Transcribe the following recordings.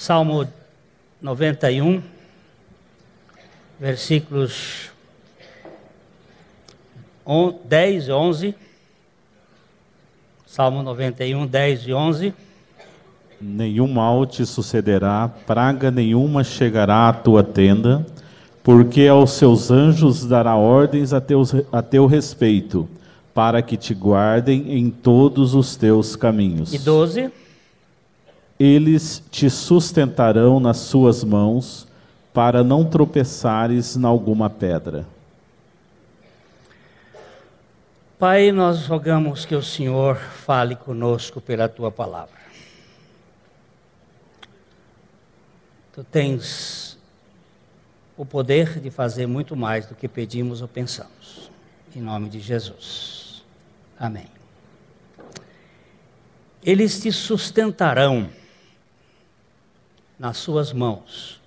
Salmo 91, versículos 10 e 11. Salmo 91, 10 e 11. Nenhum mal te sucederá, praga nenhuma chegará à tua tenda, porque aos seus anjos dará ordens a teu respeito, para que te guardem em todos os teus caminhos. E 12. Eles te sustentarão nas suas mãos, para não tropeçares em alguma pedra. Pai, nós rogamos que o Senhor fale conosco pela Tua palavra. Tu tens o poder de fazer muito mais do que pedimos ou pensamos. Em nome de Jesus. Amém. Eles te sustentarão nas suas mãos.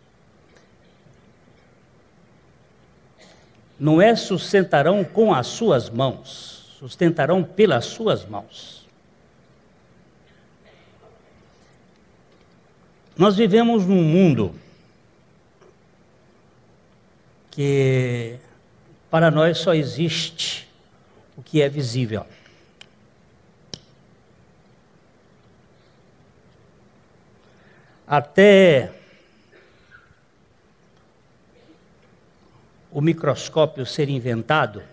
Não é sustentarão com as suas mãos, sustentarão pelas suas mãos. Nós vivemos num mundo que para nós só existe o que é visível. Até o microscópio ser inventado,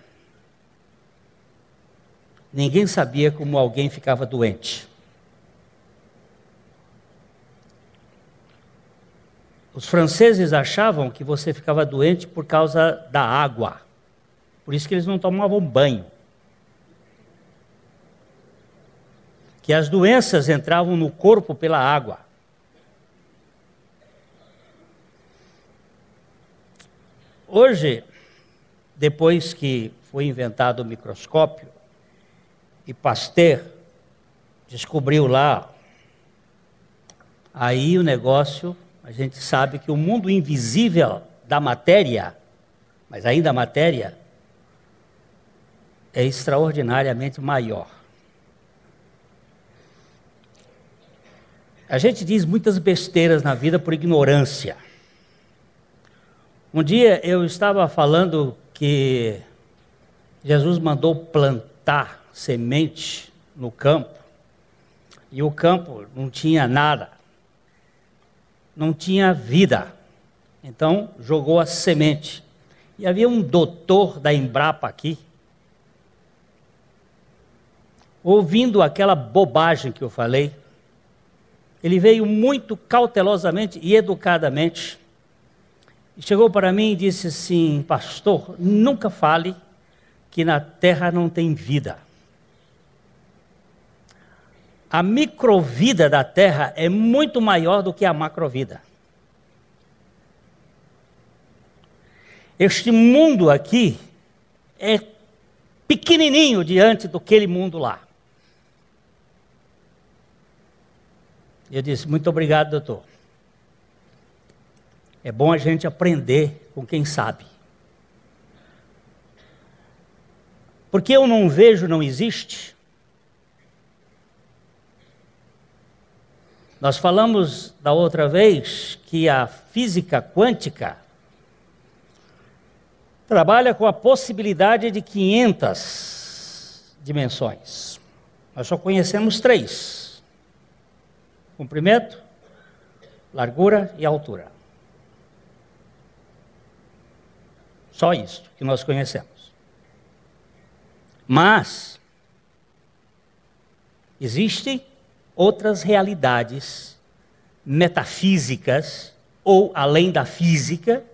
ninguém sabia como alguém ficava doente. Os franceses achavam que você ficava doente por causa da água. Por isso que eles não tomavam banho. Que as doenças entravam no corpo pela água. Hoje, depois que foi inventado o microscópio, e Pasteur descobriu lá, aí o negócio, a gente sabe que o mundo invisível da matéria, mas ainda a matéria, é extraordinariamente maior. A gente diz muitas besteiras na vida por ignorância. Um dia eu estava falando que Jesus mandou plantar semente no campo, e o campo não tinha nada, não tinha vida, então jogou a semente. E havia um doutor da Embrapa aqui, ouvindo aquela bobagem que eu falei, ele veio muito cautelosamente e educadamente, chegou para mim e disse assim: pastor, nunca fale que na terra não tem vida. A microvida da terra é muito maior do que a macrovida. Este mundo aqui é pequenininho diante daquele mundo lá. Eu disse: muito obrigado, doutor. É bom a gente aprender com quem sabe. Porque eu não vejo, não existe. Nós falamos da outra vez que a física quântica trabalha com a possibilidade de 500 dimensões. Nós só conhecemos 3. Comprimento, largura e altura. Só isso que nós conhecemos. Mas existem outras realidades metafísicas ou além da física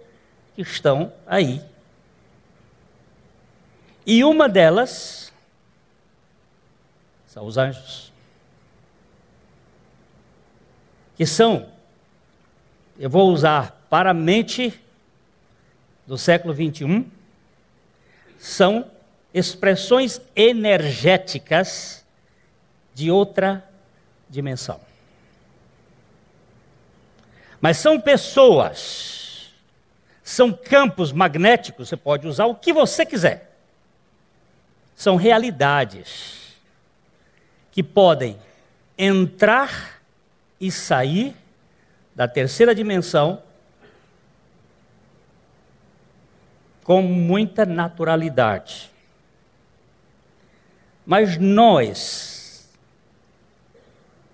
que estão aí. E uma delas são os anjos. Que são, eu vou usar para a mente do século 21, são expressões energéticas de outra dimensão. Mas são pessoas, são campos magnéticos, você pode usar o que você quiser. São realidades que podem entrar e sair da terceira dimensão com muita naturalidade. Mas nós,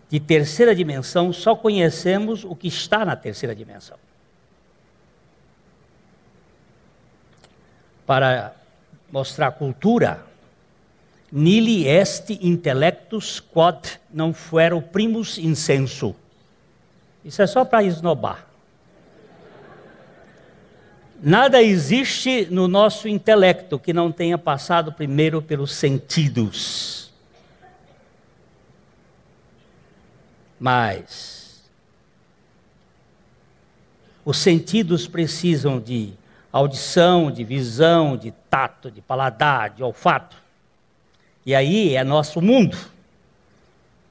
de terceira dimensão, só conhecemos o que está na terceira dimensão. Para mostrar a cultura, nihil est intellectus quod non fuero primus in sensu. Isso é só para esnobar. Nada existe no nosso intelecto que não tenha passado primeiro pelos sentidos. Mas os sentidos precisam de audição, de visão, de tato, de paladar, de olfato. E aí é nosso mundo.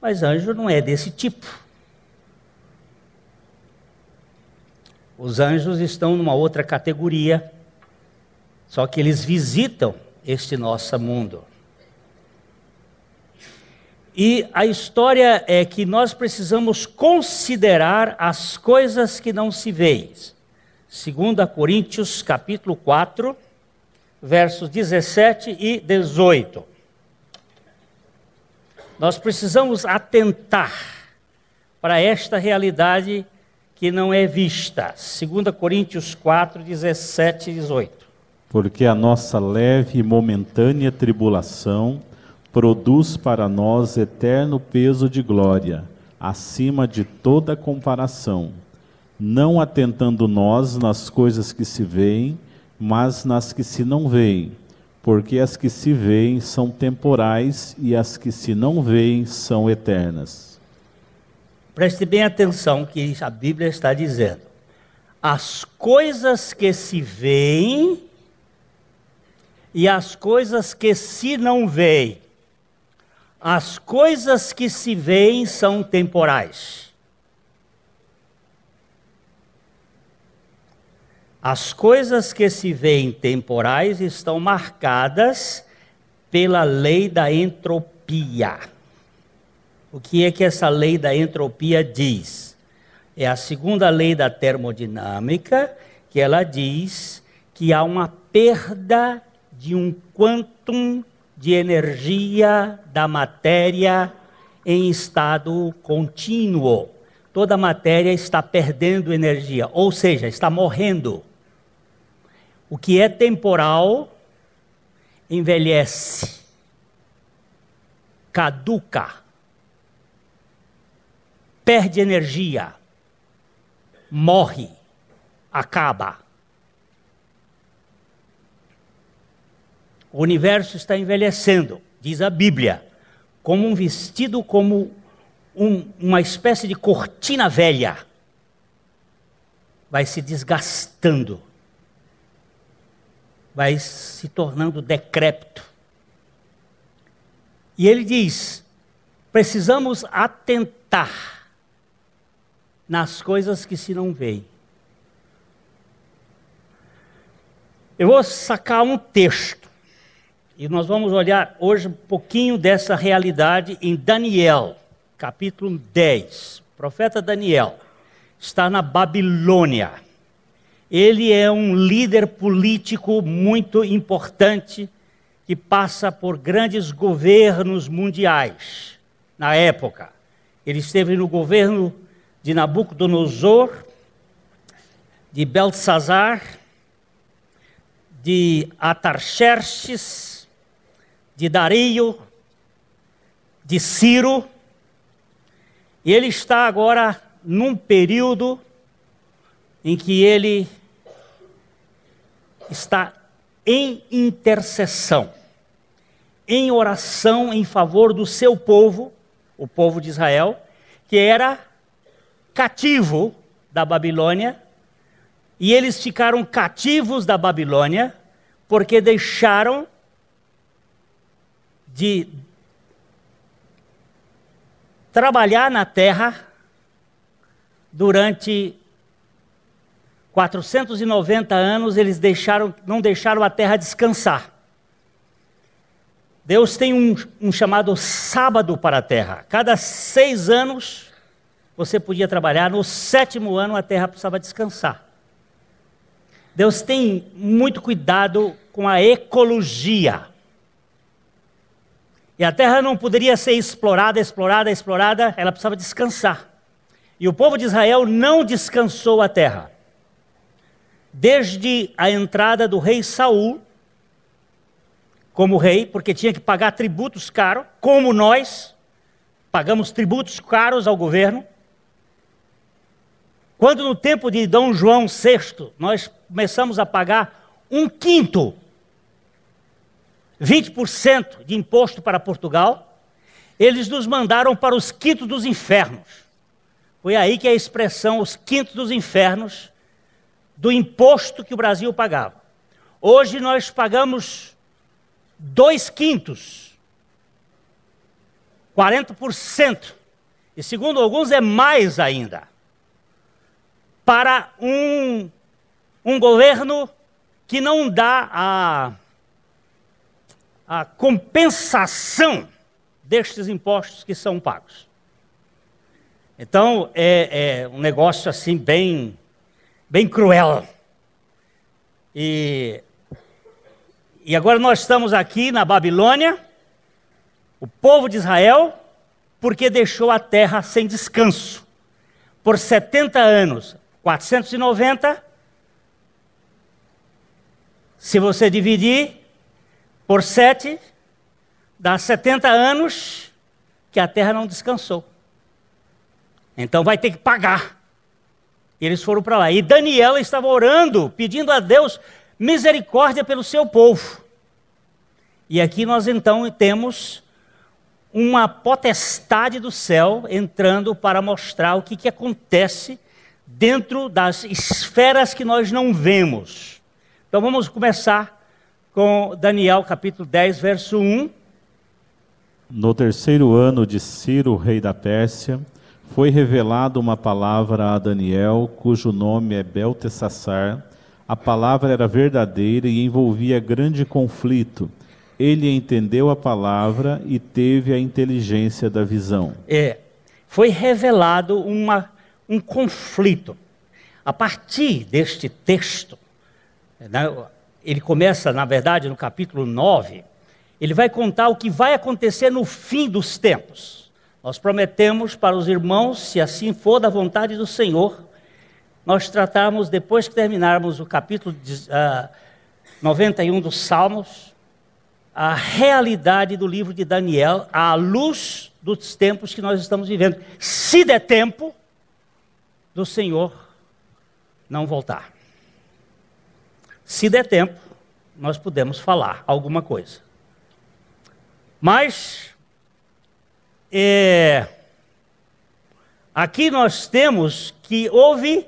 Mas anjo não é desse tipo. Os anjos estão numa outra categoria, só que eles visitam este nosso mundo. E a história é que nós precisamos considerar as coisas que não se veem. 2 Coríntios capítulo 4, versos 17 e 18. Nós precisamos atentar para esta realidade que não é vista. 2 Coríntios 4, 17 e 18. Porque a nossa leve e momentânea tribulação produz para nós eterno peso de glória, acima de toda comparação, não atentando nós nas coisas que se veem, mas nas que se não veem, porque as que se veem são temporais e as que se não veem são eternas. Preste bem atenção que a Bíblia está dizendo. As coisas que se veem e as coisas que se não veem. As coisas que se veem são temporais. As coisas que se veem temporais estão marcadas pela lei da entropia. O que é que essa lei da entropia diz? É a segunda lei da termodinâmica, que ela diz que há uma perda de um quantum de energia da matéria em estado contínuo. Toda a matéria está perdendo energia, ou seja, está morrendo. O que é temporal envelhece, caduca, perde energia, morre, acaba. O universo está envelhecendo, diz a Bíblia, como um vestido, como uma espécie de cortina velha. Vai se desgastando, vai se tornando decrépito. E ele diz, precisamos atentar nas coisas que se não veem. Eu vou sacar um texto, e nós vamos olhar hoje um pouquinho dessa realidade em Daniel, capítulo 10. O profeta Daniel está na Babilônia. Ele é um líder político muito importante, que passa por grandes governos mundiais na época. Ele esteve no governo de Nabucodonosor, de Beltesazar, de Atarxerxes, de Dario, de Ciro, e ele está agora num período em que ele está em intercessão, em oração em favor do seu povo, o povo de Israel, que era cativo da Babilônia, e eles ficaram cativos da Babilônia porque deixaram de trabalhar na terra durante 490 anos. Eles não deixaram a terra descansar. Deus tem um chamado sábado para a terra. Cada 6 anos, você podia trabalhar, no 7º ano a terra precisava descansar. Deus tem muito cuidado com a ecologia. E a terra não poderia ser explorada, ela precisava descansar. E o povo de Israel não descansou a terra. Desde a entrada do rei Saul, como rei, porque tinha que pagar tributos caros, como nós pagamos tributos caros ao governo. Quando no tempo de Dom João VI, nós começamos a pagar 1/5, 20% de imposto para Portugal, eles nos mandaram para os quintos dos infernos. Foi aí que a expressão os quintos dos infernos, do imposto que o Brasil pagava. Hoje nós pagamos 2/5, 40%, e segundo alguns é mais ainda, para um governo que não dá a compensação destes impostos que são pagos. Então, é um negócio assim bem cruel. E agora nós estamos aqui na Babilônia, o povo de Israel, porque deixou a terra sem descanso. Por 70 anos, 490, se você dividir por 7, dá 70 anos que a terra não descansou. Então vai ter que pagar. Eles foram para lá. E Daniel estava orando, pedindo a Deus misericórdia pelo seu povo. E aqui nós então temos uma potestade do céu entrando para mostrar o que acontece dentro das esferas que nós não vemos. Então vamos começar com Daniel capítulo 10, verso 1. No 3º ano de Ciro, rei da Pérsia, foi revelada uma palavra a Daniel, cujo nome é Beltesassar. A palavra era verdadeira e envolvia grande conflito. Ele entendeu a palavra e teve a inteligência da visão. Foi revelado um conflito. A partir deste texto, ele começa, na verdade, no capítulo 9, ele vai contar o que vai acontecer no fim dos tempos. Nós prometemos para os irmãos, se assim for da vontade do Senhor, nós tratarmos, depois que terminarmos o capítulo 91 dos Salmos, a realidade do livro de Daniel à luz dos tempos que nós estamos vivendo. Se der tempo do Senhor não voltar. Se der tempo, nós podemos falar alguma coisa. Mas, aqui nós temos que houve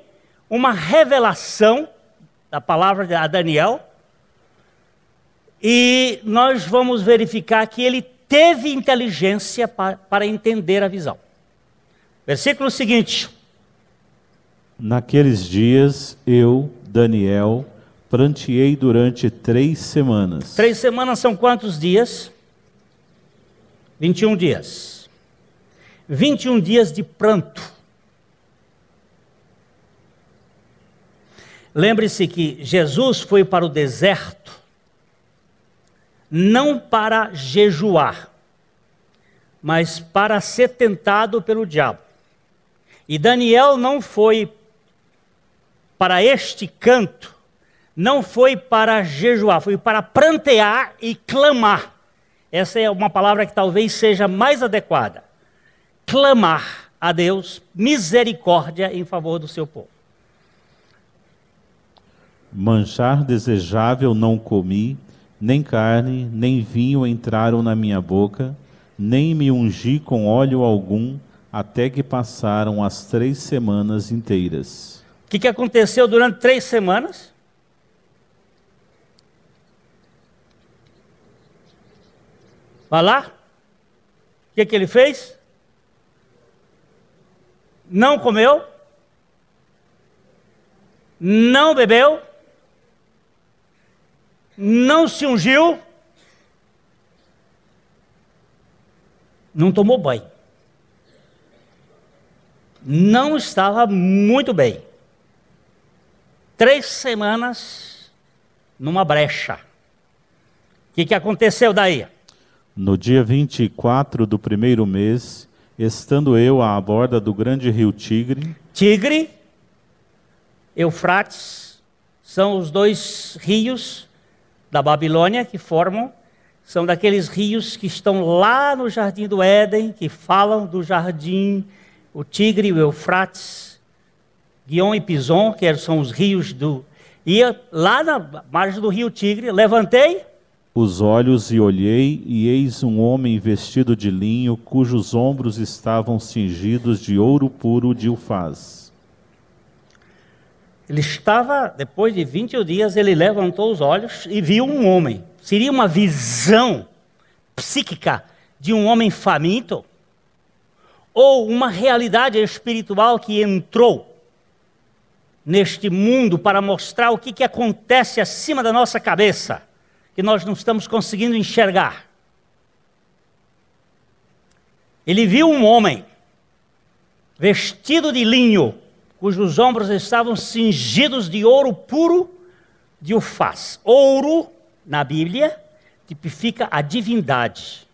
uma revelação da palavra a Daniel, e nós vamos verificar que ele teve inteligência para entender a visão. Versículo seguinte. Naqueles dias, eu, Daniel, pranteei durante 3 semanas. 3 semanas são quantos dias? 21 dias. 21 dias de pranto. Lembre-se que Jesus foi para o deserto não para jejuar, mas para ser tentado pelo diabo. E Daniel não foi para este canto, não foi para jejuar, foi para prantear e clamar. Essa é uma palavra que talvez seja mais adequada. Clamar a Deus misericórdia em favor do seu povo. Manjar desejável não comi, nem carne, nem vinho entraram na minha boca, nem me ungi com óleo algum, até que passaram as 3 semanas inteiras. O que aconteceu durante 3 semanas? Vai lá. O que ele fez? Não comeu, não bebeu, não se ungiu, não tomou banho. não estava muito bem. 3 semanas numa brecha. O que aconteceu daí? No dia 24 do primeiro mês, estando eu à borda do grande rio Tigre, Eufrates, são os 2 rios da Babilônia que são daqueles rios que estão lá no Jardim do Éden, que falam do jardim, o Tigre e o Eufrates, Guion e Pison, que são os rios do... E lá na margem do rio Tigre, levantei os olhos e olhei, e eis um homem vestido de linho, cujos ombros estavam cingidos de ouro puro de Ufaz. Ele estava, depois de 21 dias, ele levantou os olhos e viu um homem. Seria uma visão psíquica de um homem faminto? Ou uma realidade espiritual que entrou neste mundo para mostrar o que acontece acima da nossa cabeça, que nós não estamos conseguindo enxergar? Ele viu um homem vestido de linho, cujos ombros estavam cingidos de ouro puro de Ufaz. Ouro, na Bíblia, tipifica a divindade.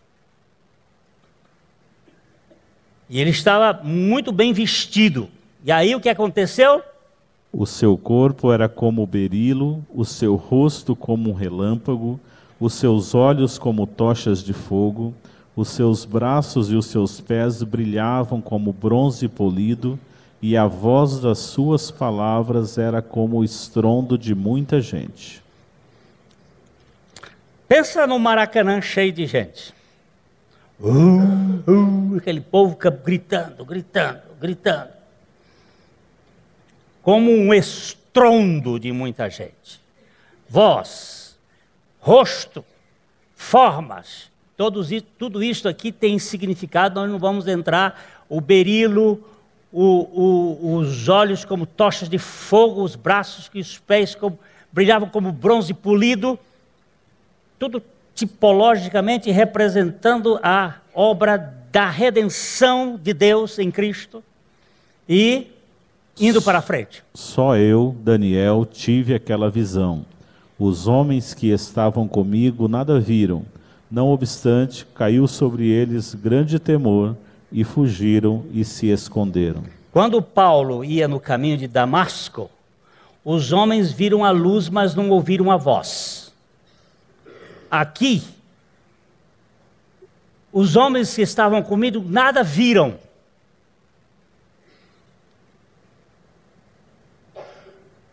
E ele estava muito bem vestido. E aí o que aconteceu? O seu corpo era como berilo, o seu rosto como um relâmpago, os seus olhos como tochas de fogo, os seus braços e os seus pés brilhavam como bronze polido, e a voz das suas palavras era como o estrondo de muita gente. Pensa no Maracanã cheio de gente. Aquele povo gritando, gritando, gritando. Como um estrondo de muita gente. Voz, rosto, formas, tudo isso aqui tem significado. Nós não vamos entrar. O berilo, os olhos como tochas de fogo, os braços e os pés brilhavam como bronze polido, tudo tipologicamente representando a obra da redenção de Deus em Cristo. E indo para frente. Só eu, Daniel, tive aquela visão. Os homens que estavam comigo nada viram. Não obstante, caiu sobre eles grande temor, e fugiram e se esconderam. Quando Paulo ia no caminho de Damasco, os homens viram a luz, mas não ouviram a voz. Aqui, os homens que estavam comigo nada viram.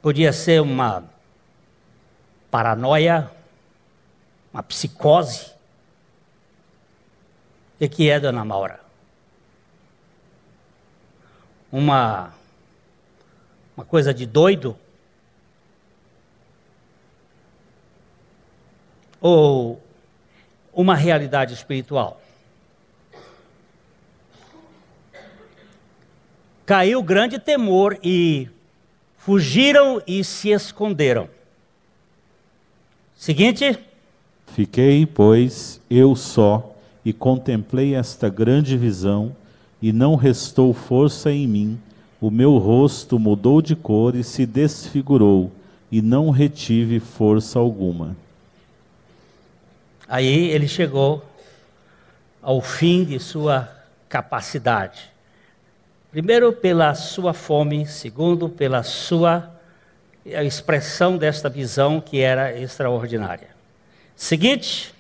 Podia ser uma paranoia, uma psicose. O que é, dona Maura? Uma coisa de doido? Ou uma realidade espiritual? Caiu grande temor e fugiram e se esconderam. Seguinte. Fiquei, pois, eu só, e contemplei esta grande visão, e não restou força em mim. O meu rosto mudou de cor e se desfigurou, e não retive força alguma. Aí ele chegou ao fim de sua capacidade. Primeiro, pela sua fome. Segundo, pela a expressão desta visão que era extraordinária. Seguinte.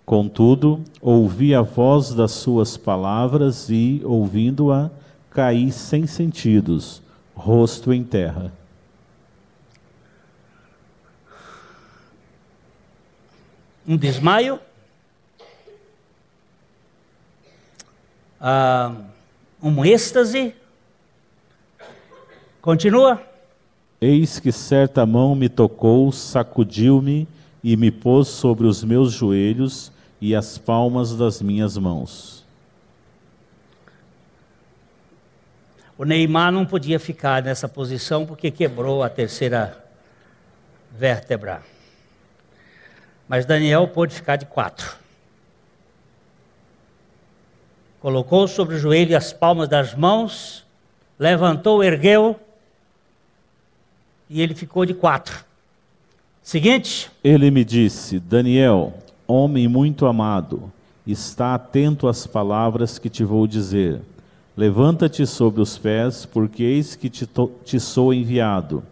Contudo, ouvi a voz das suas palavras e, ouvindo-a, caí sem sentidos, rosto em terra. Um desmaio. Um êxtase. Continua. Eis que certa mão me tocou, sacudiu-me e me pôs sobre os meus joelhos e as palmas das minhas mãos. O Neymar não podia ficar nessa posição porque quebrou a terceira vértebra. Mas Daniel pôde ficar de 4. Colocou sobre o joelho as palmas das mãos levantou, ergueu, e ele ficou de 4. Seguinte. Ele me disse: Daniel, homem muito amado, está atento às palavras que te vou dizer. Levanta-te sobre os pés, porque eis que te sou enviado.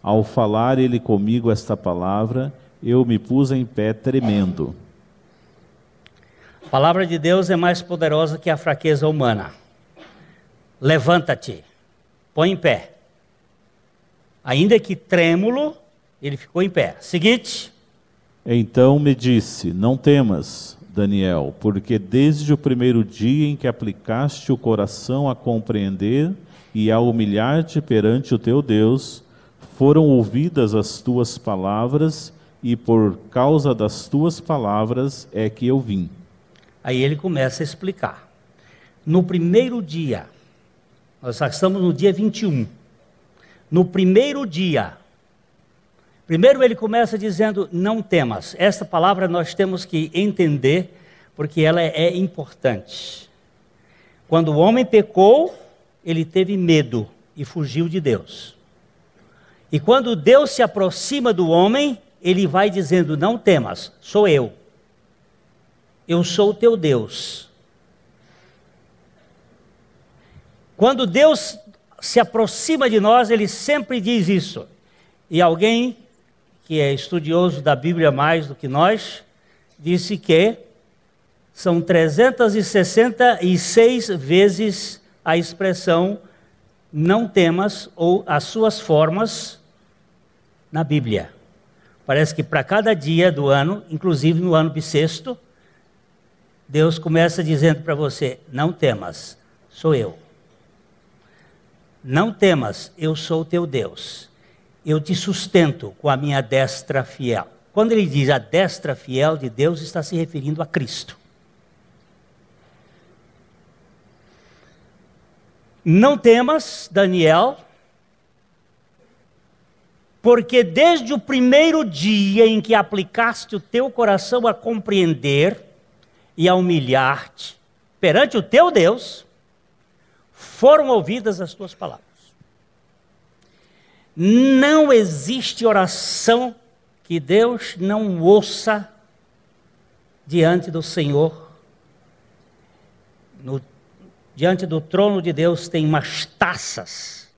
Ao falar ele comigo esta palavra, eu me pus em pé tremendo. A palavra de Deus é mais poderosa que a fraqueza humana. Levanta-te, põe em pé. Ainda que trêmulo, ele ficou em pé. Seguinte. Então me disse: não temas, Daniel, porque desde o primeiro dia em que aplicaste o coração a compreender e a humilhar-te perante o teu Deus, foram ouvidas as tuas palavras, e por causa das tuas palavras é que eu vim. Aí ele começa a explicar. No primeiro dia, nós já estamos no dia 21. No primeiro dia, primeiro ele começa dizendo: não temas. Esta palavra nós temos que entender, porque ela é importante. Quando o homem pecou, ele teve medo e fugiu de Deus. E quando Deus se aproxima do homem, ele vai dizendo: não temas, sou eu. Eu sou o teu Deus. Quando Deus se aproxima de nós, ele sempre diz isso. E alguém que é estudioso da Bíblia mais do que nós, disse que são 366 vezes a expressão não temas ou as suas formas na Bíblia. Parece que para cada dia do ano, inclusive no ano bissexto, Deus começa dizendo para você: não temas, sou eu. Não temas, eu sou o teu Deus. Eu te sustento com a minha destra fiel. Quando ele diz a destra fiel de Deus, está se referindo a Cristo. Não temas, Daniel, porque desde o primeiro dia em que aplicaste o teu coração a compreender e a humilhar-te perante o teu Deus, foram ouvidas as tuas palavras. Não existe oração que Deus não ouça diante do Senhor. Diante do trono de Deus tem umas taças,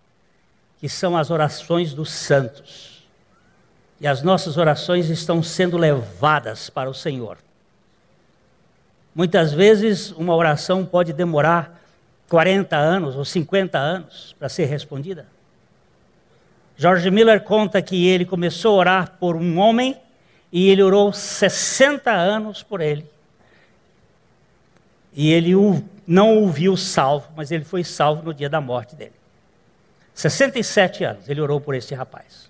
que são as orações dos santos. E as nossas orações estão sendo levadas para o Senhor. Muitas vezes uma oração pode demorar 40 anos ou 50 anos para ser respondida. George Miller conta que ele começou a orar por um homem e ele orou 60 anos por ele. E ele não o viu salvo, mas ele foi salvo no dia da morte dele. 67 anos ele orou por este rapaz.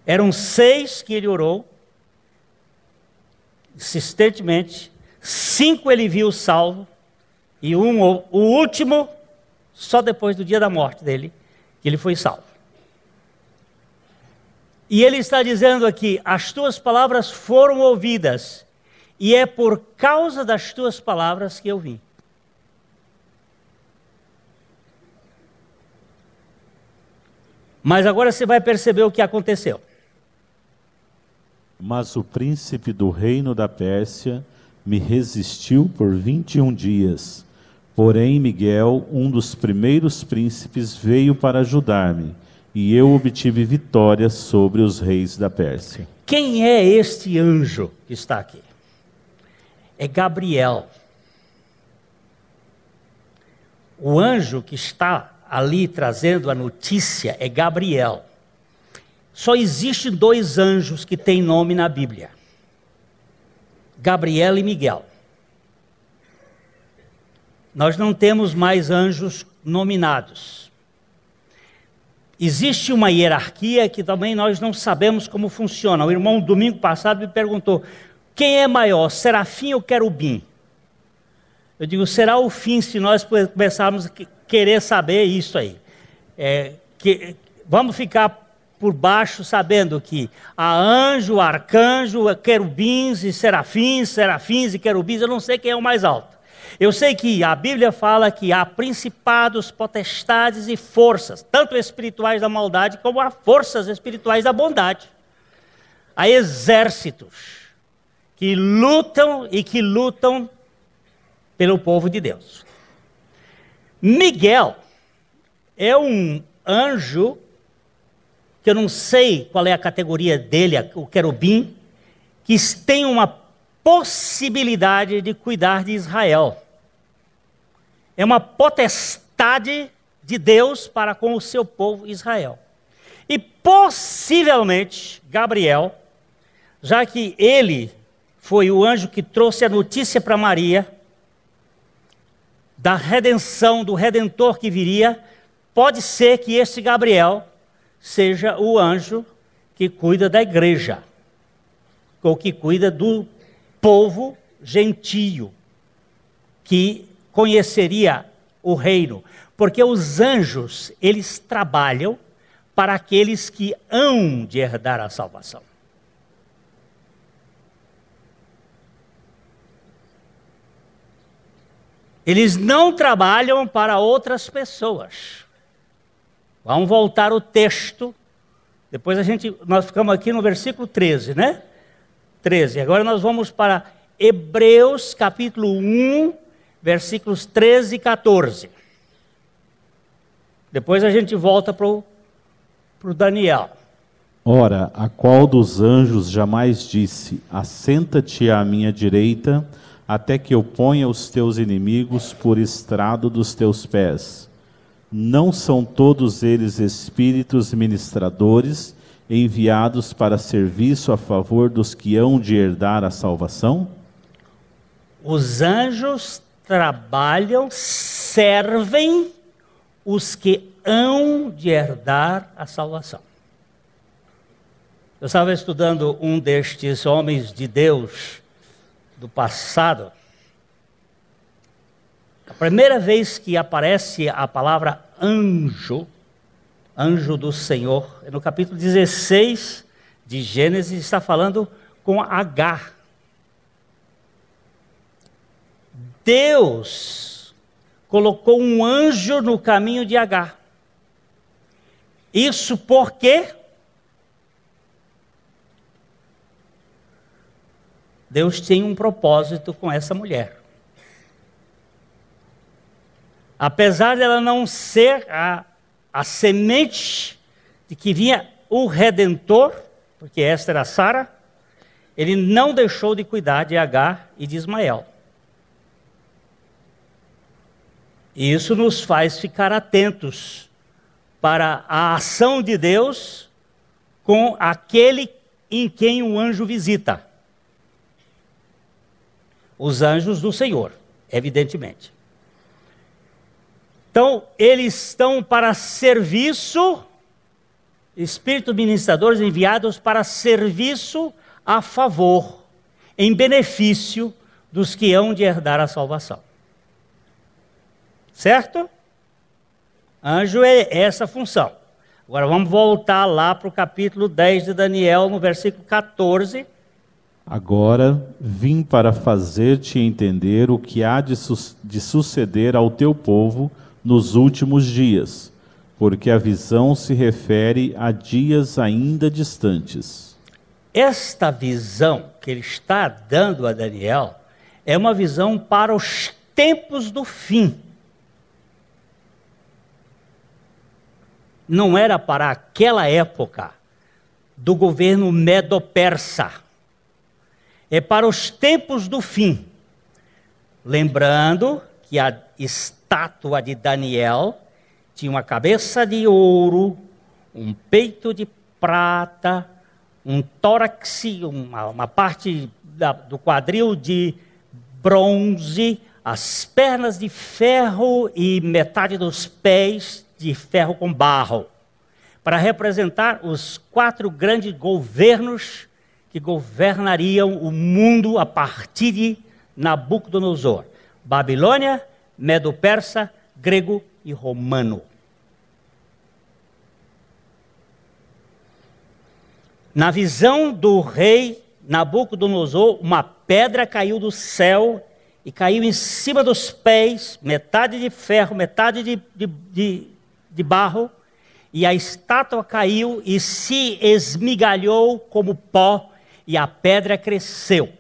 Eram 6 que ele orou, insistentemente, 5 ele viu salvo, e o último, só depois do dia da morte dele, que ele foi salvo. E ele está dizendo aqui: as tuas palavras foram ouvidas, e é por causa das tuas palavras que eu vim. Mas agora você vai perceber o que aconteceu. Mas o príncipe do reino da Pérsia me resistiu por 21 dias. Porém, Miguel, um dos primeiros príncipes, veio para ajudar-me, e eu obtive vitória sobre os reis da Pérsia. Quem é este anjo que está aqui? É Gabriel. O anjo que está ali trazendo a notícia é Gabriel. Só existem 2 anjos que têm nome na Bíblia: Gabriel e Miguel. Nós não temos mais anjos nominados. Existe uma hierarquia que também nós não sabemos como funciona. O irmão, domingo passado, me perguntou: quem é maior, serafim ou querubim? Eu digo: será o fim se nós começarmos a querer saber isso aí. Vamos ficar por baixo sabendo que há anjo, arcanjo, querubins e serafins e querubins, eu não sei quem é o mais alto. Eu sei que a Bíblia fala que há principados, potestades e forças, tanto espirituais da maldade como há forças espirituais da bondade. Há exércitos que lutam e que lutam pelo povo de Deus. Miguel é um anjo, que eu não sei qual é a categoria dele, o querubim, que tem uma possibilidade de cuidar de Israel. É uma potestade de Deus para com o seu povo Israel. E possivelmente Gabriel, já que ele foi o anjo que trouxe a notícia para Maria da redenção, do Redentor que viria, pode ser que esse Gabriel seja o anjo que cuida da igreja, ou que cuida do povo gentio, que conheceria o reino. Porque os anjos, eles trabalham para aqueles que hão de herdar a salvação. Eles não trabalham para outras pessoas. Vamos voltar ao texto. Depois nós ficamos aqui no versículo 13, né? 13. Agora nós vamos para Hebreus capítulo 1, versículos 13 e 14. Depois a gente volta para o Daniel. Ora, a qual dos anjos jamais disse: assenta-te à minha direita, até que eu ponha os teus inimigos por estrado dos teus pés? Não são todos eles espíritos ministradores, enviados para serviço a favor dos que hão de herdar a salvação? Os anjos trabalham, servem os que hão de herdar a salvação. Eu estava estudando um destes homens de Deus do passado. A primeira vez que aparece a palavra anjo, anjo do Senhor, é no capítulo 16 de Gênesis, está falando com Agar. Deus colocou um anjo no caminho de Agar. Isso porque Deus tinha um propósito com essa mulher. Apesar dela não ser a semente de que vinha o Redentor, porque esta era Sara, ele não deixou de cuidar de Agar e de Ismael. E isso nos faz ficar atentos para a ação de Deus com aquele em quem o anjo visita. Os anjos do Senhor, evidentemente. Então, eles estão para serviço, espíritos ministradores enviados para serviço a favor, em benefício dos que hão de herdar a salvação. Certo? Anjo é essa função. Agora vamos voltar lá para o capítulo 10 de Daniel, no versículo 14. Agora vim para fazer-te entender o que há de suceder ao teu povo nos últimos dias, porque a visão se refere a dias ainda distantes. Esta visão que ele está dando a Daniel é uma visão para os tempos do fim. Não era para aquela época do governo medo-persa. É para os tempos do fim. Lembrando que a estátua de Daniel tinha uma cabeça de ouro, um peito de prata, um tórax, uma parte do quadril de bronze, as pernas de ferro e metade dos pés de ferro com barro, para representar os 4 grandes governos que governariam o mundo a partir de Nabucodonosor: Babilônia, Medo-Persa, grego e romano. Na visão do rei Nabucodonosor, uma pedra caiu do céu e caiu em cima dos pés, metade de ferro, metade de barro, e a estátua caiu e se esmigalhou como pó, e a pedra cresceu.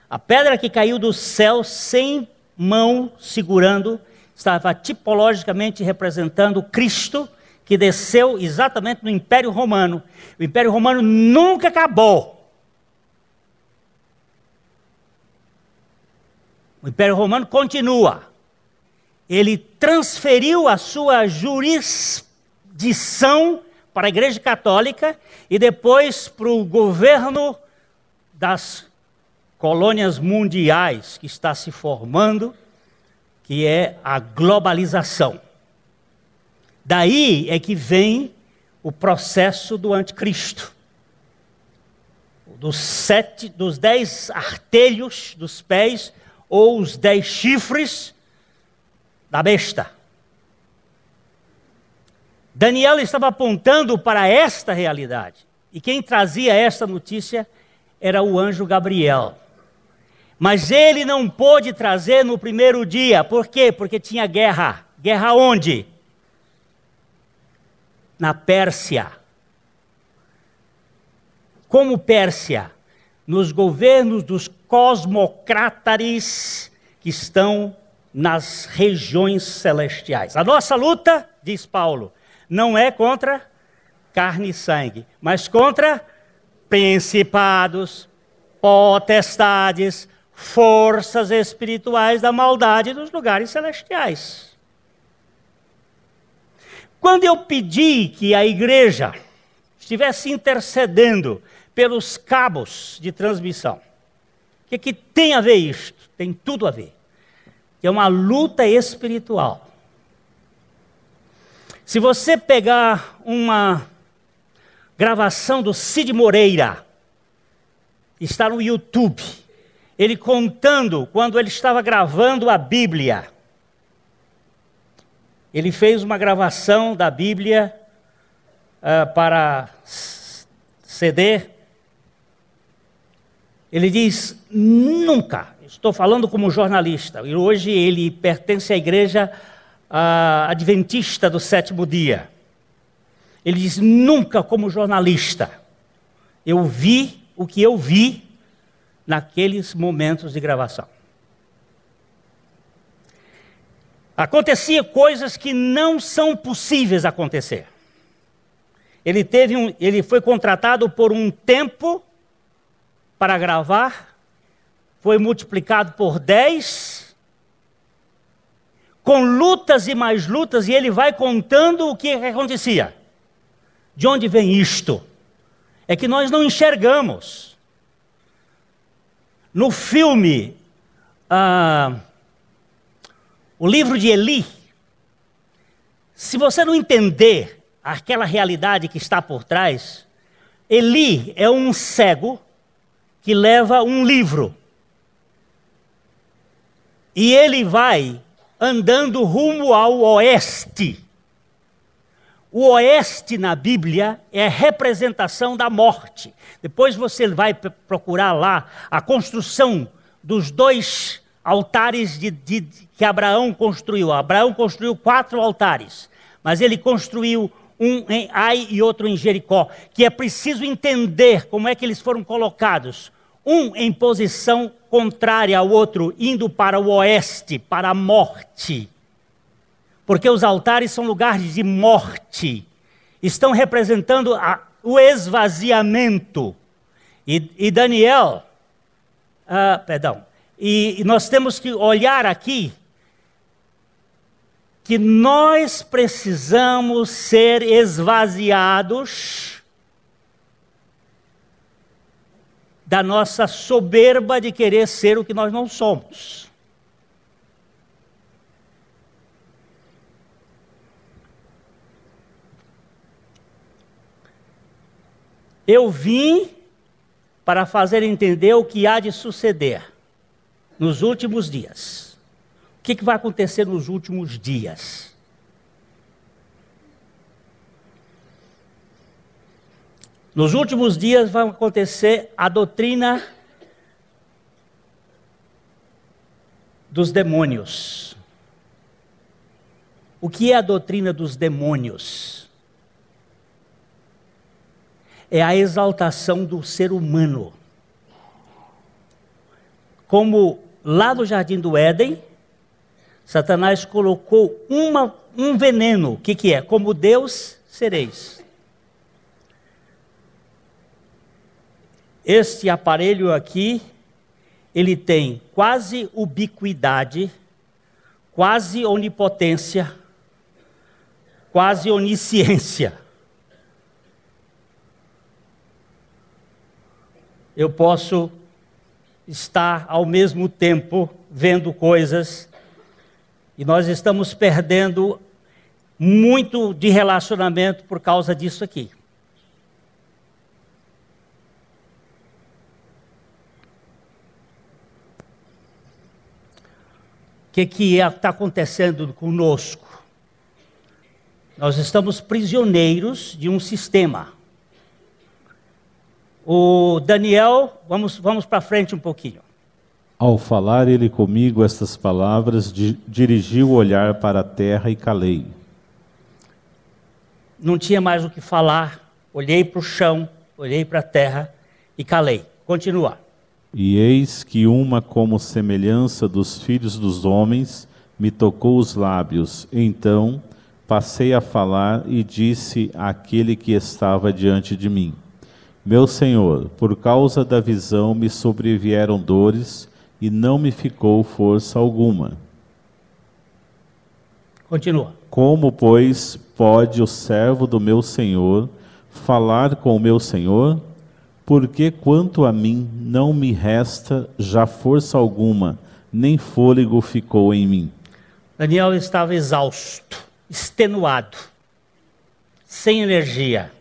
A pedra que caiu do céu sem mão segurando, estava tipologicamente representando Cristo, que desceu exatamente no Império Romano. O Império Romano nunca acabou. O Império Romano continua. Ele transferiu a sua jurisdição para a Igreja Católica e depois para o governo das colônias mundiais que está se formando, que é a globalização. Daí é que vem o processo do anticristo. Dos 10 artelhos dos pés, ou os 10 chifres da besta. Daniel estava apontando para esta realidade. E quem trazia esta notícia era o anjo Gabriel. Mas ele não pôde trazer no primeiro dia. Por quê? Porque tinha guerra. Guerra onde? Na Pérsia. Como Pérsia? Nos governos dos cosmocrátares que estão nas regiões celestiais. A nossa luta, diz Paulo, não é contra carne e sangue, mas contra principados, potestades, forças espirituais da maldade dos lugares celestiais. Quando eu pedi que a igreja estivesse intercedendo pelos cabos de transmissão, o que tem a ver isto? Tem tudo a ver. É uma luta espiritual. Se você pegar uma gravação do Cid Moreira, está no YouTube, ele contando quando ele estava gravando a Bíblia. Ele fez uma gravação da Bíblia para CD. Ele diz, nunca, estou falando como jornalista, e hoje ele pertence à igreja adventista do sétimo dia. Ele diz, nunca como jornalista, eu vi o que eu vi naqueles momentos de gravação. Acontecia coisas que não são possíveis acontecer. Ele foi contratado por um tempo para gravar, foi multiplicado por 10, com lutas e mais lutas, e ele vai contando o que acontecia. De onde vem isto? É que nós não enxergamos. No filme, o livro de Eli, se você não entender aquela realidade que está por trás, Eli é um cego que leva um livro. E ele vai andando rumo ao oeste. O oeste na Bíblia é a representação da morte. Depois você vai procurar lá a construção dos 2 altares que Abraão construiu. Abraão construiu 4 altares, mas ele construiu um em Ai e outro em Jericó, que é preciso entender como é que eles foram colocados. Um em posição contrária ao outro, indo para o oeste, para a morte. Porque os altares são lugares de morte. Estão representando o esvaziamento. E Daniel, e nós temos que olhar aqui que nós precisamos ser esvaziados da nossa soberba de querer ser o que nós não somos. Eu vim para fazer entender o que há de suceder nos últimos dias. O que vai acontecer nos últimos dias? Nos últimos dias vai acontecer a doutrina dos demônios. O que é a doutrina dos demônios? É a exaltação do ser humano. Como lá no Jardim do Éden, Satanás colocou um veneno. O que é? Como Deus sereis. Este aparelho aqui, ele tem quase ubiquidade, quase onipotência, quase onisciência. Eu posso estar ao mesmo tempo vendo coisas e nós estamos perdendo muito de relacionamento por causa disso aqui. O que está acontecendo conosco? Nós estamos prisioneiros de um sistema. O Daniel, vamos para frente um pouquinho. Ao falar ele comigo estas palavras, dirigiu o olhar para a terra e calei. Não tinha mais o que falar, olhei para o chão, olhei para a terra e calei. Continua. E eis que uma como semelhança dos filhos dos homens me tocou os lábios. Então passei a falar e disse àquele que estava diante de mim: Meu Senhor, por causa da visão me sobrevieram dores e não me ficou força alguma. Continua. Como, pois, pode o servo do meu Senhor falar com o meu Senhor? Porque quanto a mim não me resta já força alguma, nem fôlego ficou em mim. Daniel estava exausto, extenuado, sem energia,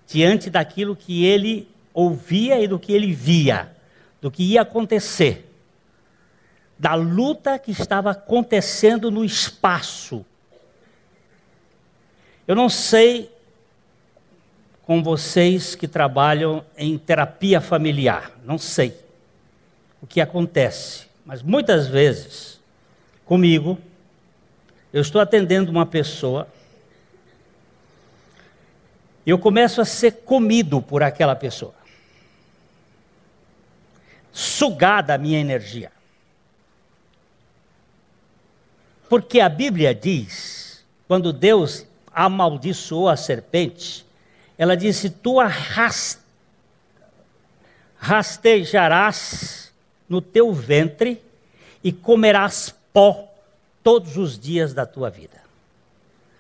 diante daquilo que ele ouvia e do que ele via, do que ia acontecer, da luta que estava acontecendo no espaço. Eu não sei com vocês que trabalham em terapia familiar, não sei o que acontece, mas muitas vezes, comigo, eu estou atendendo uma pessoa e eu começo a ser comido por aquela pessoa, sugada a minha energia. Porque a Bíblia diz, quando Deus amaldiçoou a serpente, ela disse: tu rastejarás no teu ventre e comerás pó todos os dias da tua vida.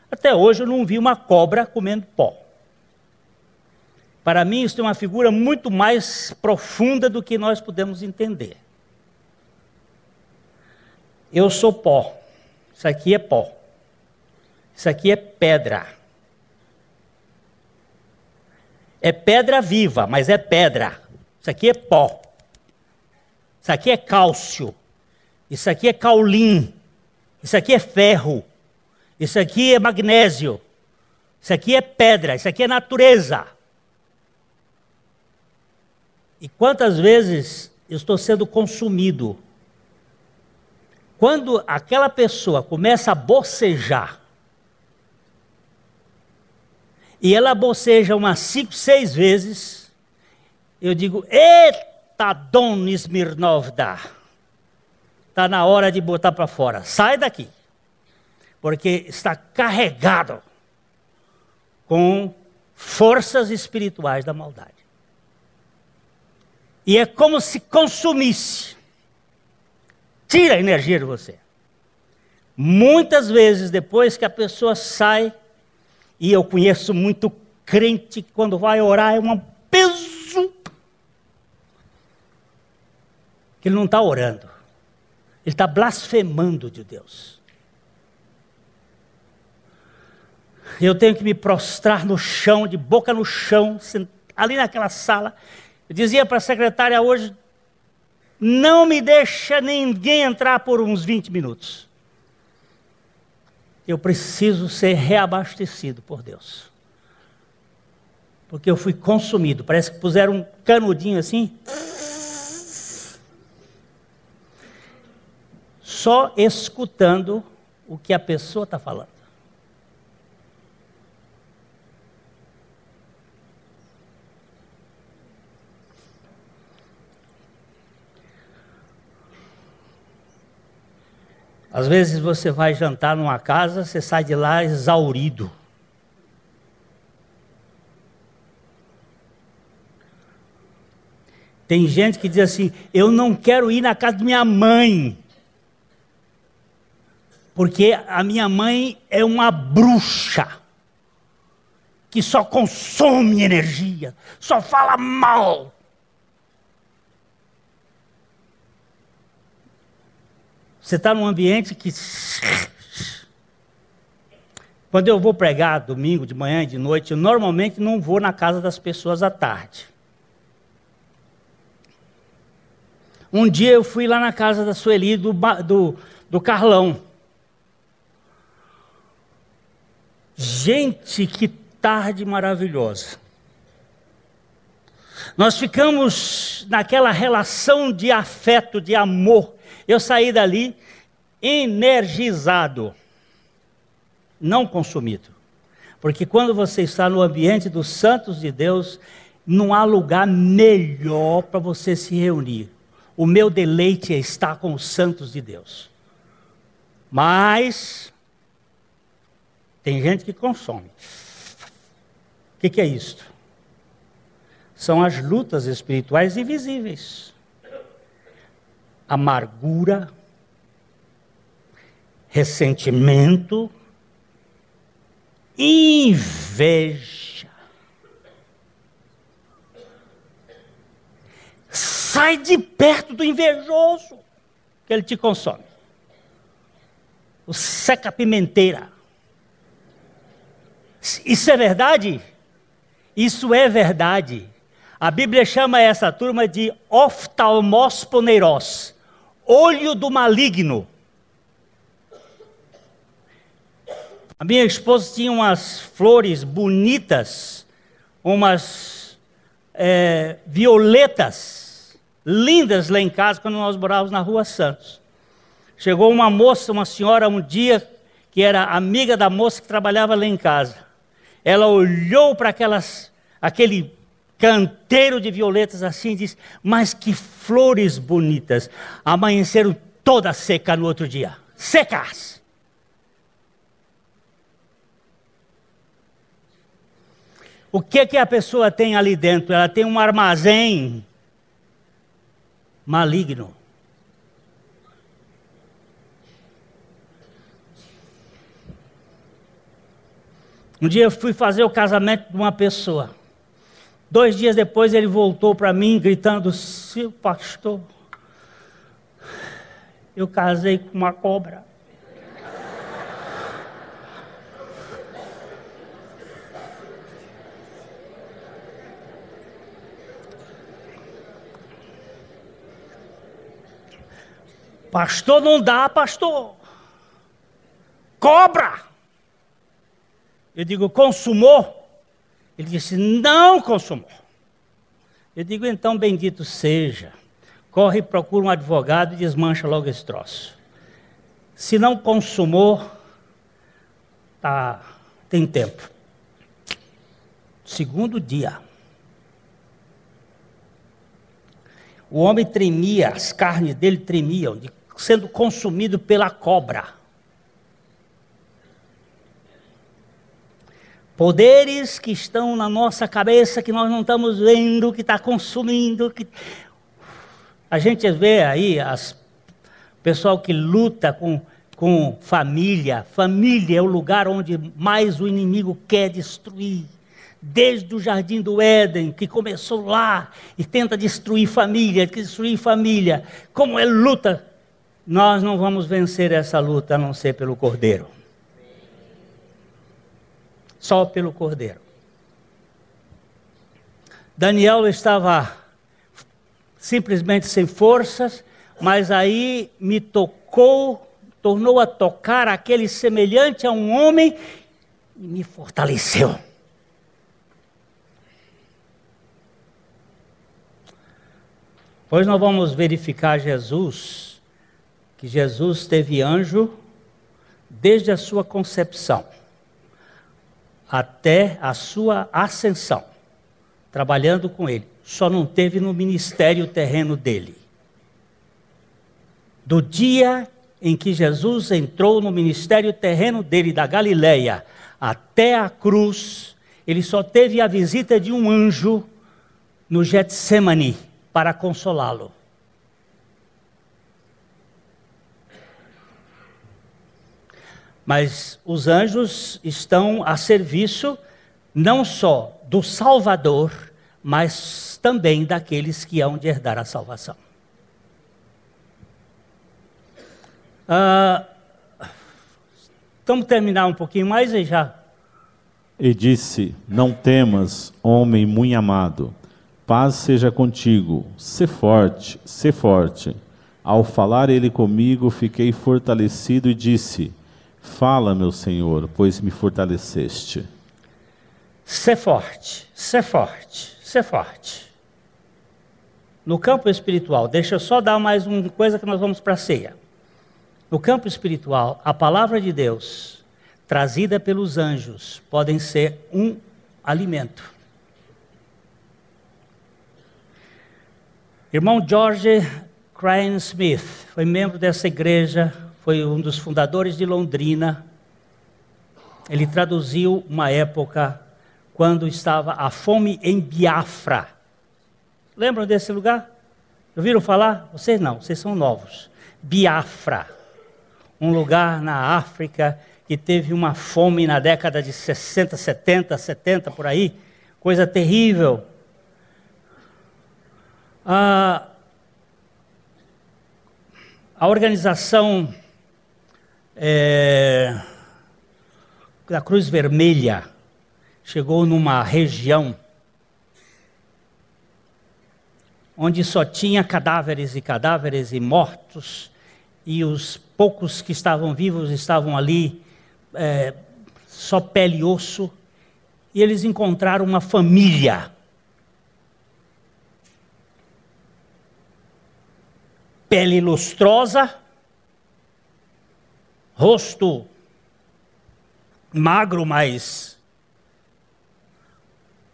Até hoje eu não vi uma cobra comendo pó. Para mim isso é uma figura muito mais profunda do que nós podemos entender. Eu sou pó. Isso aqui é pó. Isso aqui é pedra. É pedra viva, mas é pedra. Isso aqui é pó. Isso aqui é cálcio. Isso aqui é caulim. Isso aqui é ferro. Isso aqui é magnésio. Isso aqui é pedra. Isso aqui é natureza. E quantas vezes eu estou sendo consumido? Quando aquela pessoa começa a bocejar, e ela boceja umas 5, 6 vezes, eu digo: eita, Dom Smirnov dá. Está na hora de botar para fora. Sai daqui. Porque está carregado com forças espirituais da maldade. E é como se consumisse. Tira a energia de você. Muitas vezes, depois que a pessoa sai, e eu conheço muito crente que quando vai orar é um peso, que ele não está orando, ele está blasfemando de Deus. Eu tenho que me prostrar no chão, de boca no chão, ali naquela sala. Eu dizia para a secretária hoje: não me deixa ninguém entrar por uns 20 minutos. Eu preciso ser reabastecido por Deus. Porque eu fui consumido. Parece que puseram um canudinho assim. só escutando o que a pessoa está falando. Às vezes você vai jantar numa casa, você sai de lá exaurido. Tem gente que diz assim, eu não quero ir na casa de minha mãe, porque a minha mãe é uma bruxa, que só consome energia, só fala mal. Você está num ambiente que... Quando eu vou pregar domingo, de manhã e de noite, eu normalmente não vou na casa das pessoas à tarde. Um dia eu fui lá na casa da Sueli do Carlão. Gente, que tarde maravilhosa. Nós ficamos naquela relação de afeto, de amor. Eu saí dali energizado, não consumido. Porque quando você está no ambiente dos santos de Deus, não há lugar melhor para você se reunir. O meu deleite é estar com os santos de Deus. Mas tem gente que consome. O que é isto? São as lutas espirituais invisíveis. Amargura, ressentimento, inveja. Sai de perto do invejoso, que ele te consome. O seca-pimenteira. Isso é verdade? Isso é verdade. A Bíblia chama essa turma de oftalmosponeiros, olho do maligno. A minha esposa tinha umas flores bonitas, umas violetas, lindas lá em casa, quando nós morávamos na Rua Santos. Chegou uma moça, uma senhora, um dia, que era amiga da moça que trabalhava lá em casa. Ela olhou para aquele canteiro de violetas assim e disse, mas que flores bonitas. Amanheceram todas secas no outro dia. Secas! O que a pessoa tem ali dentro? Ela tem um armazém maligno. Um dia eu fui fazer o casamento de uma pessoa. 2 dias depois ele voltou para mim gritando, seu pastor, eu casei com uma cobra. Pastor, não dá, pastor. Cobra. Eu digo, consumou? Ele disse, não consumou. Eu digo, então, bendito seja. Corre e procura um advogado e desmancha logo esse troço. Se não consumou, tem tempo. 2º dia. O homem tremia, as carnes dele tremiam, sendo consumido pela cobra. Poderes que estão na nossa cabeça, que nós não estamos vendo, que está consumindo. A gente vê aí pessoal que luta com família. Família é o lugar onde mais o inimigo quer destruir. Desde o Jardim do Éden, que começou lá, e tenta destruir família. Como é luta, nós não vamos vencer essa luta, a não ser pelo Cordeiro. Só pelo Cordeiro. Daniel estava simplesmente sem forças, mas aí me tornou a tocar aquele semelhante a um homem e me fortaleceu. Pois nós vamos verificar Jesus que Jesus teve anjo desde a sua concepção até a sua ascensão, trabalhando com ele. Só não teve no ministério terreno dele. Do dia em que Jesus entrou no ministério terreno dele, da Galileia, até a cruz, ele só teve a visita de um anjo no Getsemane para consolá-lo. Mas os anjos estão a serviço não só do Salvador, mas também daqueles que hão de herdar a salvação. Vamos terminar um pouquinho mais e já. E disse: não temas, homem muito amado, paz seja contigo, sê forte, sê forte. Ao falar ele comigo, fiquei fortalecido e disse: fala, meu Senhor, pois me fortaleceste. Sê forte, sê forte, sê forte. No campo espiritual, deixa eu só dar mais uma coisa que nós vamos para a ceia. No campo espiritual, a palavra de Deus, trazida pelos anjos, podem ser um alimento. Irmão George Crane Smith foi membro dessa igreja, foi um dos fundadores de Londrina. Ele traduziu uma época quando estava a fome em Biafra. Lembram desse lugar? Ouviram falar? Vocês não, vocês são novos. Biafra, um lugar na África que teve uma fome na década de 60, 70, por aí, coisa terrível. A organização da Cruz Vermelha chegou numa região onde só tinha cadáveres e mortos, e os poucos que estavam vivos estavam ali, só pele e osso, e eles encontraram uma família. Pele lustrosa, rosto magro, mas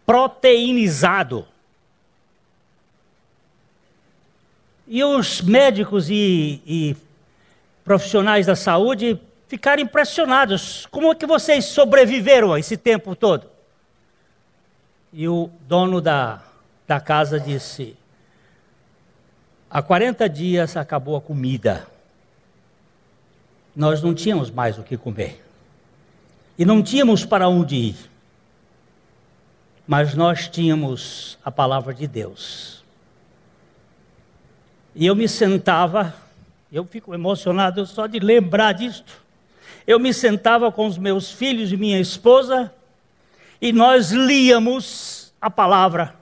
proteinizado. E os médicos e profissionais da saúde ficaram impressionados. Como é que vocês sobreviveram a esse tempo todo? E o dono da casa disse: há 40 dias acabou a comida. Nós não tínhamos mais o que comer. E não tínhamos para onde ir. Mas nós tínhamos a palavra de Deus. E eu me sentava, eu fico emocionado só de lembrar disto. Eu me sentava com os meus filhos e minha esposa, e nós líamos a palavra.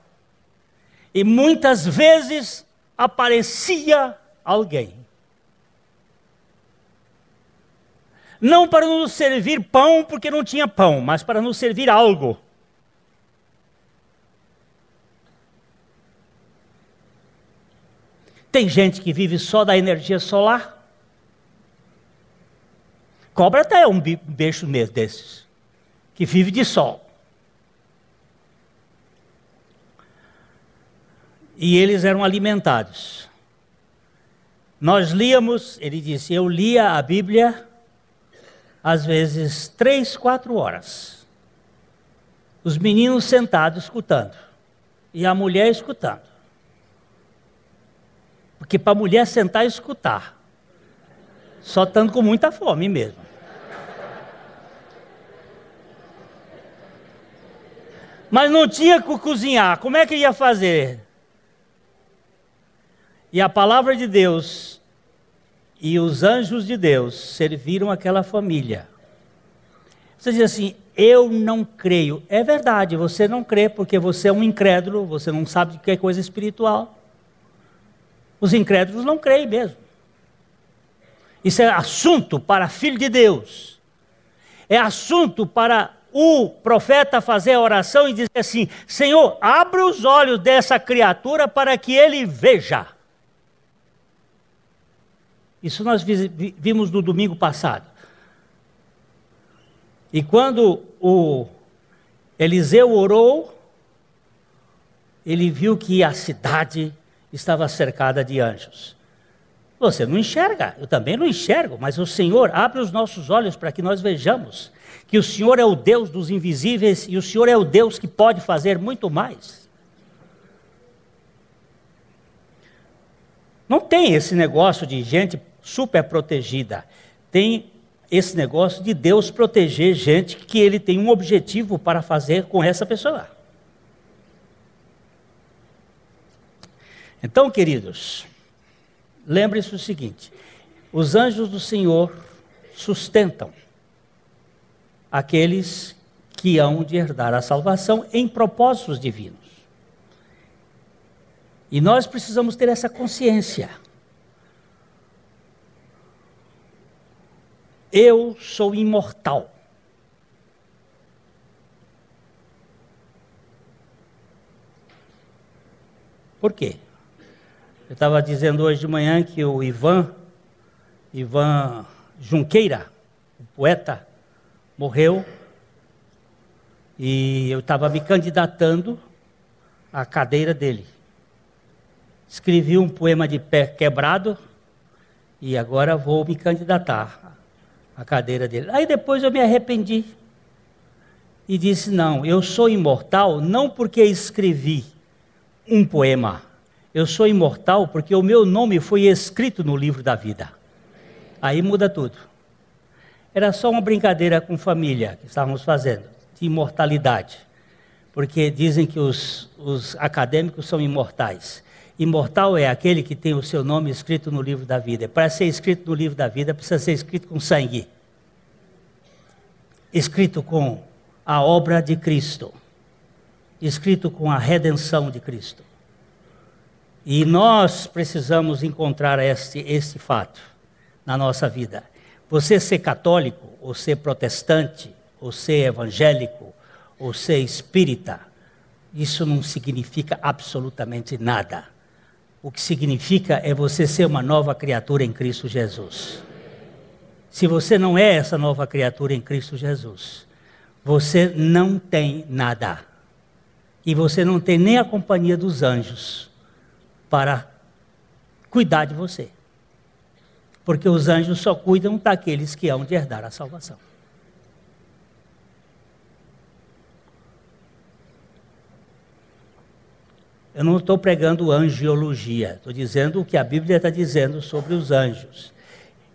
E muitas vezes aparecia alguém. Não para nos servir pão, porque não tinha pão, mas para nos servir algo. Tem gente que vive só da energia solar. Cobra até um bicho desses, que vive de sol. E eles eram alimentados. Nós líamos, ele disse, eu lia a Bíblia, às vezes 3, 4 horas. Os meninos sentados escutando, e a mulher escutando. Porque para a mulher sentar e escutar, só estando com muita fome mesmo. Mas não tinha que cozinhar, como é que ia fazer? E a palavra de Deus e os anjos de Deus serviram aquela família. Você diz assim, eu não creio. É verdade, você não crê porque você é um incrédulo, você não sabe o que é coisa espiritual. Os incrédulos não creem mesmo. Isso é assunto para filho de Deus. É assunto para o profeta fazer a oração e dizer assim, Senhor, abre os olhos dessa criatura para que ele veja. Isso nós vimos no domingo passado. E quando o Eliseu orou, ele viu que a cidade estava cercada de anjos. Você não enxerga, eu também não enxergo, mas o Senhor abre os nossos olhos para que nós vejamos que o Senhor é o Deus dos invisíveis e o Senhor é o Deus que pode fazer muito mais. Não tem esse negócio de gente super protegida, tem esse negócio de Deus proteger gente que ele tem um objetivo para fazer com essa pessoa. Então, queridos, lembre-se o seguinte: os anjos do Senhor sustentam aqueles que hão de herdar a salvação em propósitos divinos. E nós precisamos ter essa consciência. Eu sou imortal. Por quê? Eu estava dizendo hoje de manhã que o Ivan Junqueira, o poeta, morreu, e eu estava me candidatando à cadeira dele. Escrevi um poema de pé quebrado, e agora vou me candidatar à cadeira dele. Aí depois eu me arrependi, e disse, não, eu sou imortal não porque escrevi um poema, eu sou imortal porque o meu nome foi escrito no livro da vida. Aí muda tudo. Era só uma brincadeira com família que estávamos fazendo, de imortalidade. Porque dizem que os acadêmicos são imortais. Imortal é aquele que tem o seu nome escrito no livro da vida. Para ser escrito no livro da vida, precisa ser escrito com sangue. Escrito com a obra de Cristo. Escrito com a redenção de Cristo. E nós precisamos encontrar este fato na nossa vida. Você ser católico, ou ser protestante, ou ser evangélico, ou ser espírita, isso não significa absolutamente nada. O que significa é você ser uma nova criatura em Cristo Jesus. Se você não é essa nova criatura em Cristo Jesus, você não tem nada. E você não tem nem a companhia dos anjos para cuidar de você. Porque os anjos só cuidam daqueles que hão de herdar a salvação. Eu não estou pregando angiologia, estou dizendo o que a Bíblia está dizendo sobre os anjos.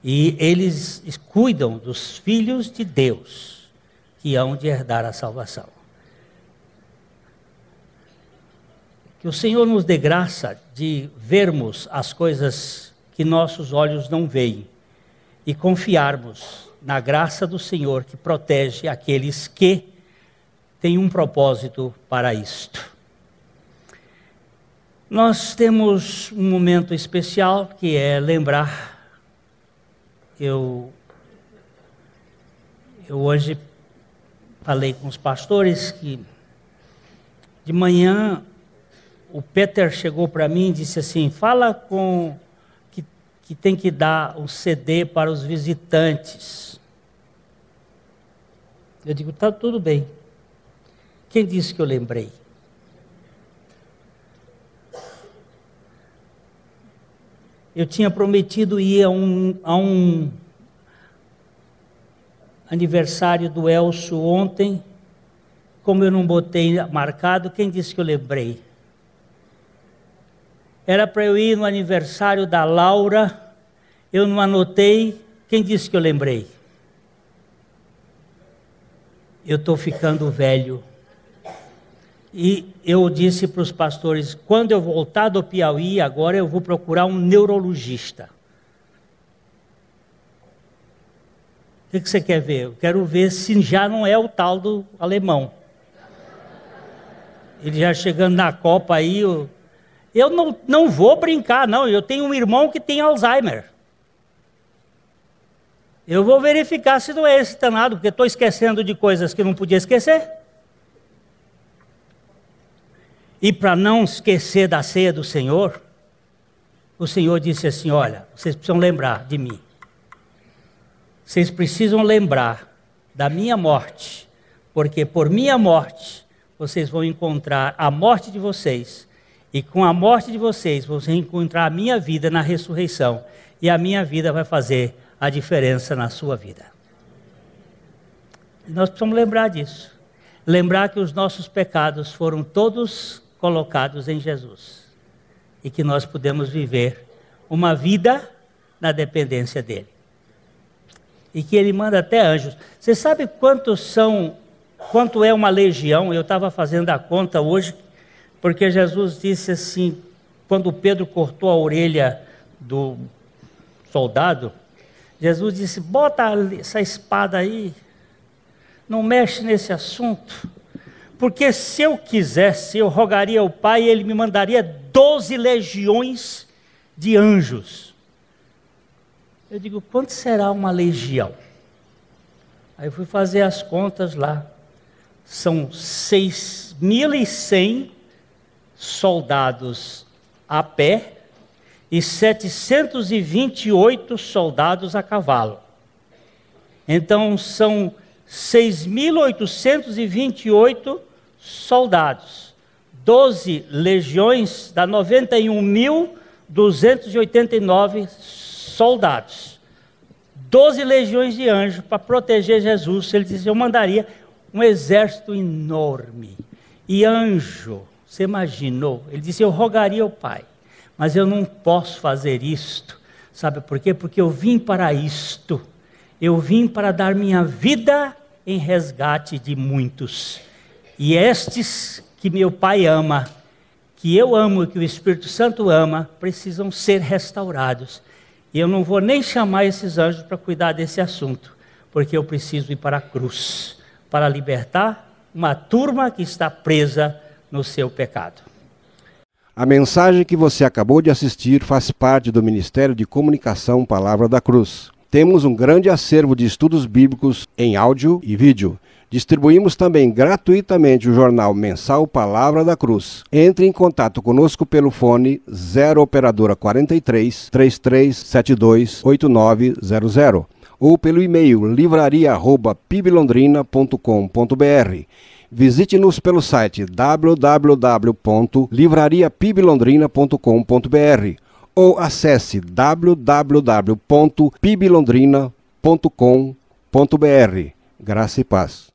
E eles cuidam dos filhos de Deus que hão de herdar a salvação. Que o Senhor nos dê graça de vermos as coisas que nossos olhos não veem e confiarmos na graça do Senhor que protege aqueles que têm um propósito para isto. Nós temos um momento especial que é lembrar. Eu hoje falei com os pastores que de manhã o Peter chegou para mim e disse assim, fala com que tem que dar um CD para os visitantes. Eu digo, tá tudo bem. Quem disse que eu lembrei? Eu tinha prometido ir a um aniversário do Elcio ontem. Como eu não botei marcado, quem disse que eu lembrei? Era para eu ir no aniversário da Laura, eu não anotei, quem disse que eu lembrei? Eu estou ficando velho. E eu disse para os pastores, quando eu voltar do Piauí, agora eu vou procurar um neurologista. O que você quer ver? Eu quero ver se já não é o tal do alemão. Ele já chegando na Copa aí, eu não vou brincar, não. Eu tenho um irmão que tem Alzheimer. Eu vou verificar se não é esse danado, porque estou esquecendo de coisas que não podia esquecer. E para não esquecer da ceia do Senhor, o Senhor disse assim: olha, vocês precisam lembrar de mim. Vocês precisam lembrar da minha morte, porque por minha morte vocês vão encontrar a morte de vocês, e com a morte de vocês vão encontrar a minha vida na ressurreição, e a minha vida vai fazer a diferença na sua vida. E nós precisamos lembrar disso. Lembrar que os nossos pecados foram todos colocados em Jesus. E que nós podemos viver uma vida na dependência dele. E que ele manda até anjos. Você sabe quanto é uma legião? Eu estava fazendo a conta hoje, porque Jesus disse assim, quando Pedro cortou a orelha do soldado, Jesus disse: bota essa espada aí, não mexe nesse assunto, porque se eu quisesse, eu rogaria ao Pai e ele me mandaria 12 legiões de anjos. Eu digo: quanto será uma legião? Aí eu fui fazer as contas lá, são 6.100 soldados a pé e 728 soldados a cavalo. Então são 6.828 soldados. 12 legiões dá 91.289 soldados. 12 legiões de anjos para proteger Jesus. Ele disse: eu mandaria um exército enorme. E anjo, você imaginou? Ele disse: eu rogaria ao Pai, mas eu não posso fazer isto. Sabe por quê? Porque eu vim para isto. Eu vim para dar minha vida em resgate de muitos. E estes que meu Pai ama, que eu amo e que o Espírito Santo ama, precisam ser restaurados. E eu não vou nem chamar esses anjos para cuidar desse assunto, porque eu preciso ir para a cruz, para libertar uma turma que está presa no seu pecado. A mensagem que você acabou de assistir faz parte do Ministério de Comunicação Palavra da Cruz. Temos um grande acervo de estudos bíblicos em áudio e vídeo. Distribuímos também gratuitamente o jornal mensal Palavra da Cruz. Entre em contato conosco pelo fone 0 operadora 43 3372 8900 ou pelo e-mail livraria@piblondrina.com.br. Visite-nos pelo site www.livrariapiblondrina.com.br ou acesse www.piblondrina.com.br. Graça e paz.